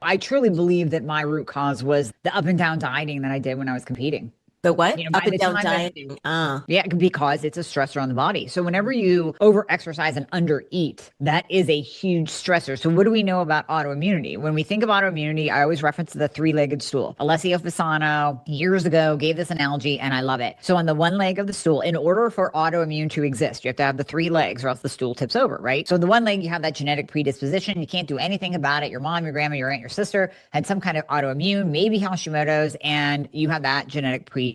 I truly believe that my root cause was the up and down dieting that I did when I was competing. The what? By Up and the down time that dieting. Ah, yeah, because it's a stressor on the body. So whenever you over exercise and undereat, that is a huge stressor. So what do we know about autoimmunity? When we think of autoimmunity, I always reference the three-legged stool. Alessio Fasano years ago gave this analogy and I love it. So on the one leg of the stool, in order for autoimmune to exist, you have to have the three legs or else the stool tips over, right? So the one leg, you have that genetic predisposition. You can't do anything about it. Your mom, your grandma, your aunt, your sister had some kind of autoimmune, maybe Hashimoto's, and you have that genetic predisposition.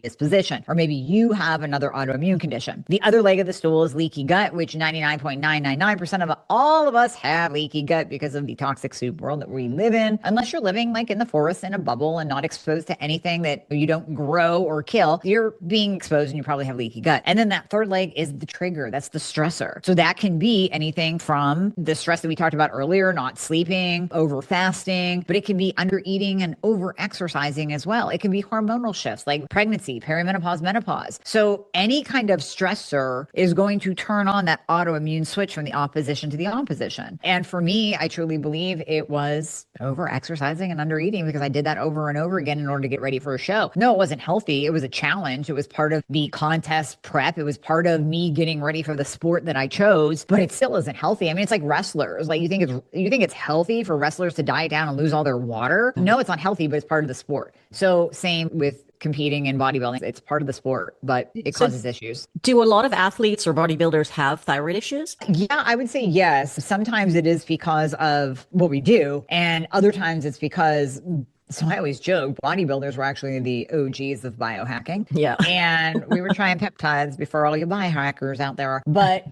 Or maybe you have another autoimmune condition. The other leg of the stool is leaky gut, which 99.999% of all of us have leaky gut because of the toxic soup world that we live in. Unless you're living like in the forest in a bubble and not exposed to anything that you don't grow or kill, you're being exposed and you probably have leaky gut. And then that third leg is the trigger. That's the stressor. So that can be anything from the stress that we talked about earlier, not sleeping, over fasting, but it can be under eating and over exercising as well. It can be hormonal shifts like pregnancy, perimenopause, menopause. So any kind of stressor is going to turn on that autoimmune switch from the opposition to the opposition. And for me, I truly believe it was over exercising and under eating because I did that over and over again in order to get ready for a show. No, it wasn't healthy. It was a challenge. It was part of the contest prep. It was part of me getting ready for the sport that I chose, but it still isn't healthy. I mean, it's like wrestlers. Like you think it's healthy for wrestlers to diet down and lose all their water? No, it's not healthy, but it's part of the sport. So same with competing in bodybuilding. It's part of the sport, but it causes issues. do a lot of athletes or bodybuilders have thyroid issues? Yeah, I would say yes. Sometimes it is because of what we do, and other times it's because so I always joke, bodybuilders were actually the OGs of biohacking. Yeah. And we were trying peptides before all you biohackers out there. But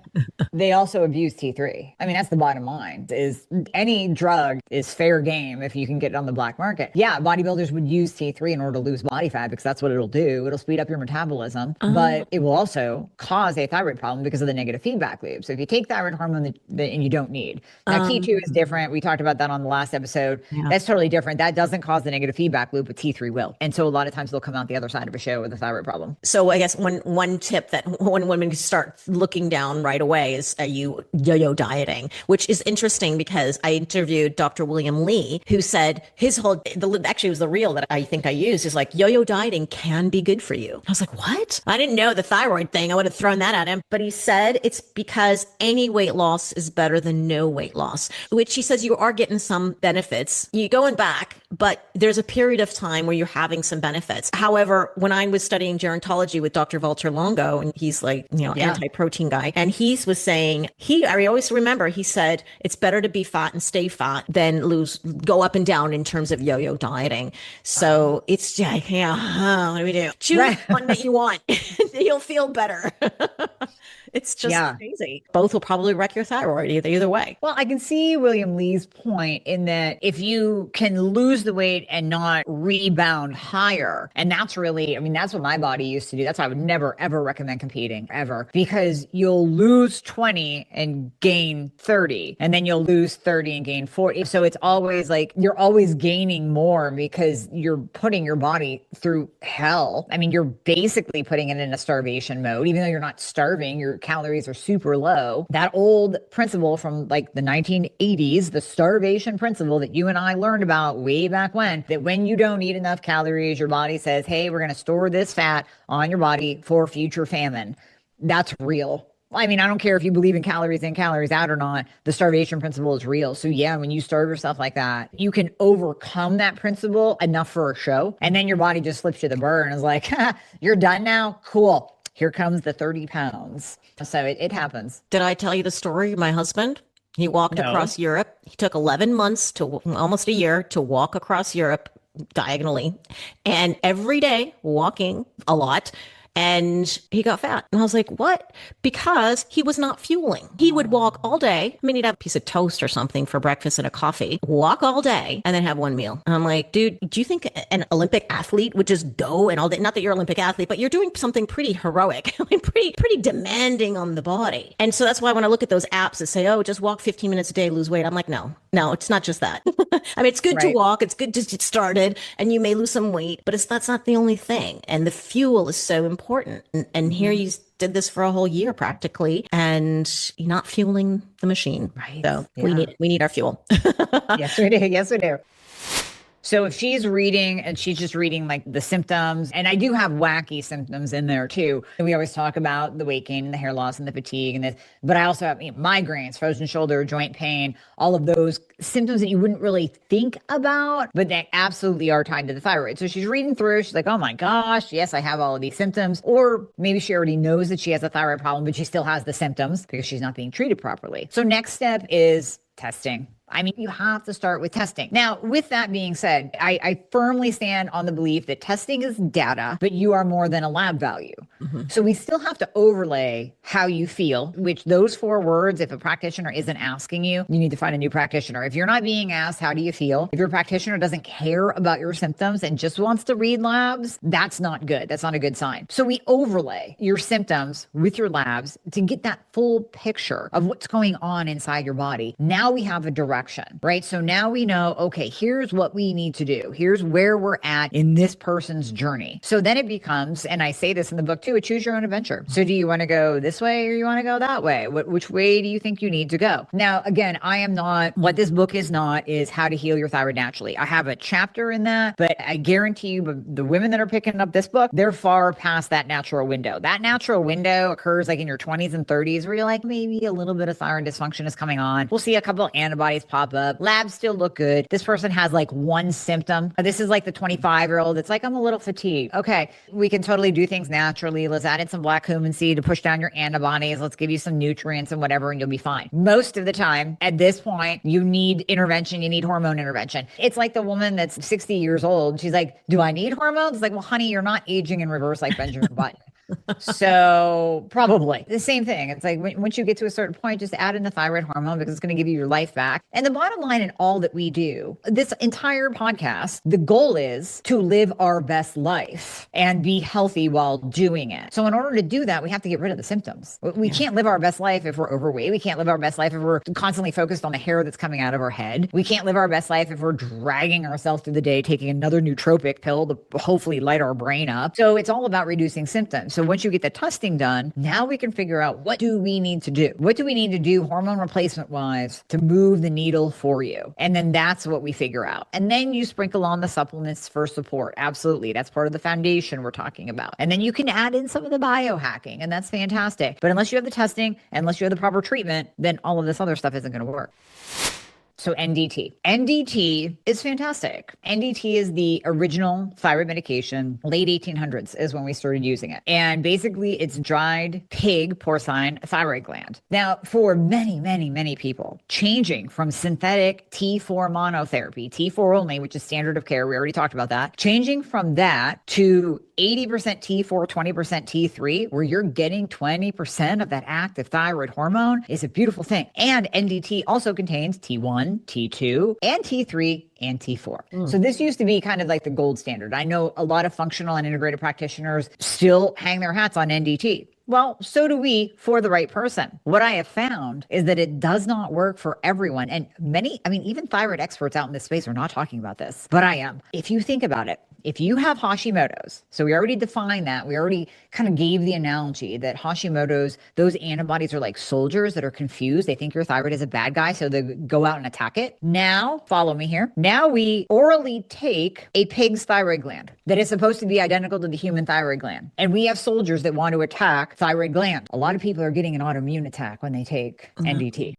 they also abuse T3. I mean, that's the bottom line is any drug is fair game if you can get it on the black market. Yeah, bodybuilders would use T3 in order to lose body fat because that's what it'll do. It'll speed up your metabolism, but it will also cause a thyroid problem because of the negative feedback loop. So if you take thyroid hormone and you don't need. Now, T2 is different. We talked about that on the last episode. Yeah. That's totally different. That doesn't cause the negative feedback loop, but T3 will. And so a lot of times they'll come out the other side of a show with a thyroid problem. So I guess one tip that when women start looking down right away is you yo-yo dieting, which is interesting because I interviewed Dr. William Lee, who said his whole, actually it was the reel that I think I used, is like yo-yo dieting can be good for you. I was like, what? I didn't know the thyroid thing. I would have thrown that at him. But he said it's because any weight loss is better than no weight loss, which he says you are getting some benefits. You're going back, but there's a period of time where you're having some benefits. However, when I was studying gerontology with Dr. Walter Longo, and he's like, anti-protein guy, and he was saying, I always remember, he said, it's better to be fat and stay fat than go up and down in terms of yo-yo dieting. So it's like, what do we do? Choose one that you want. You'll feel better. It's just crazy. Both will probably wreck your thyroid either way. Well, I can see William Lee's point in that if you can lose the weight and not rebound higher, and that's really, I mean, that's what my body used to do. That's why I would never, ever recommend competing ever, because you'll lose 20 and gain 30, and then you'll lose 30 and gain 40. So it's always like you're always gaining more because you're putting your body through hell. I mean, you're basically putting it in a starvation mode, even though you're not starving, your calories are super low. That old principle from like the 1980s, the starvation principle that you and I learned about way back when, that when you don't eat enough calories, your body says, hey, we're going to store this fat on your body for future famine. That's real. I mean, I don't care if you believe in calories in, calories out or not. The starvation principle is real. So yeah, when you starve yourself like that, you can overcome that principle enough for a show. And then your body just slips you the bird and is like, you're done now? Cool. Here comes the 30 pounds. So it happens. Did I tell you the story? My husband, he walked across Europe. He took 11 months to almost a year to walk across Europe diagonally, and every day walking a lot. And he got fat. And I was like, what? Because he was not fueling. He would walk all day. I mean, he'd have a piece of toast or something for breakfast and a coffee, walk all day, and then have one meal. And I'm like, dude, do you think an Olympic athlete would just go and all day? Not that you're an Olympic athlete, but you're doing something pretty heroic, pretty demanding on the body. And so that's why when I look at those apps that say, oh, just walk 15 minutes a day, lose weight, I'm like, no, it's not just that. I mean, it's good to walk. It's good to get started, and you may lose some weight, but that's not the only thing. And the fuel is so important. And here you did this for a whole year practically, and you're not fueling the machine. Right. So we need our fuel. Yes, we do. Yes, we do. So if she's reading and she's just reading like the symptoms, and I do have wacky symptoms in there too. We always talk about the weight gain and the hair loss and the fatigue and this, but I also have migraines, frozen shoulder, joint pain, all of those symptoms that you wouldn't really think about, but they absolutely are tied to the thyroid. So she's reading through, she's like, oh my gosh, yes, I have all of these symptoms. Or maybe she already knows that she has a thyroid problem, but she still has the symptoms because she's not being treated properly. So next step is testing. I mean, you have to start with testing. Now, with that being said, I firmly stand on the belief that testing is data, but you are more than a lab value. So we still have to overlay how you feel, which those 4 words, if a practitioner isn't asking you, you need to find a new practitioner. If you're not being asked, how do you feel? If your practitioner doesn't care about your symptoms and just wants to read labs, that's not good. That's not a good sign. So we overlay your symptoms with your labs to get that full picture of what's going on inside your body. Now we have a direction, right? So now we know, okay, here's what we need to do. Here's where we're at in this person's journey. So then it becomes, and I say this in the book too, a choose your own adventure. So do you want to go this way or you want to go that way? Which way do you think you need to go? Now, again, I am not, what this book is not is how to heal your thyroid naturally. I have a chapter in that, but I guarantee you the women that are picking up this book, they're far past that natural window. That natural window occurs like in your 20s and 30s where you're like, maybe a little bit of thyroid dysfunction is coming on. We'll see a couple of antibodies pop up. Labs still look good. This person has like one symptom. This is like the 25-year-old. It's like, I'm a little fatigued. Okay, we can totally do things naturally. Let's add in some black cumin seed to push down your antibodies. Let's give you some nutrients and whatever, and you'll be fine. Most of the time, at this point, you need intervention. You need hormone intervention. It's like the woman that's 60 years old. She's like, do I need hormones? It's like, well, honey, you're not aging in reverse like Benjamin Button. So probably the same thing. It's like once you get to a certain point, just add in the thyroid hormone because it's going to give you your life back. And the bottom line in all that we do, this entire podcast, the goal is to live our best life and be healthy while doing it. So in order to do that, we have to get rid of the symptoms. We can't live our best life if we're overweight. We can't live our best life if we're constantly focused on the hair that's coming out of our head. We can't live our best life if we're dragging ourselves through the day, taking another nootropic pill to hopefully light our brain up. So it's all about reducing symptoms. So once you get the testing done, now we can figure out what do we need to do? What do we need to do hormone replacement wise to move the needle for you? And then that's what we figure out. And then you sprinkle on the supplements for support. Absolutely. That's part of the foundation we're talking about. And then you can add in some of the biohacking, and that's fantastic. But unless you have the testing, unless you have the proper treatment, then all of this other stuff isn't going to work. So NDT. NDT is fantastic. NDT is the original thyroid medication. Late 1800s is when we started using it. And basically it's dried pig porcine thyroid gland. Now, for many, many, many people, changing from synthetic T4 monotherapy, T4 only, which is standard of care, we already talked about that, changing from that to 80% T4, 20% T3, where you're getting 20% of that active thyroid hormone is a beautiful thing. And NDT also contains T1, T2, and T3, and T4. So this used to be kind of like the gold standard. I know a lot of functional and integrated practitioners still hang their hats on NDT. Well, so do we for the right person. What I have found is that it does not work for everyone. And many, even thyroid experts out in this space are not talking about this, but I am. If you think about it, if you have Hashimoto's, so we already defined that, we already kind of gave the analogy that Hashimoto's, those antibodies are like soldiers that are confused. They think your thyroid is a bad guy, so they go out and attack it. Now, follow me here. Now we orally take a pig's thyroid gland that is supposed to be identical to the human thyroid gland. And we have soldiers that want to attack thyroid gland. A lot of people are getting an autoimmune attack when they take NDT.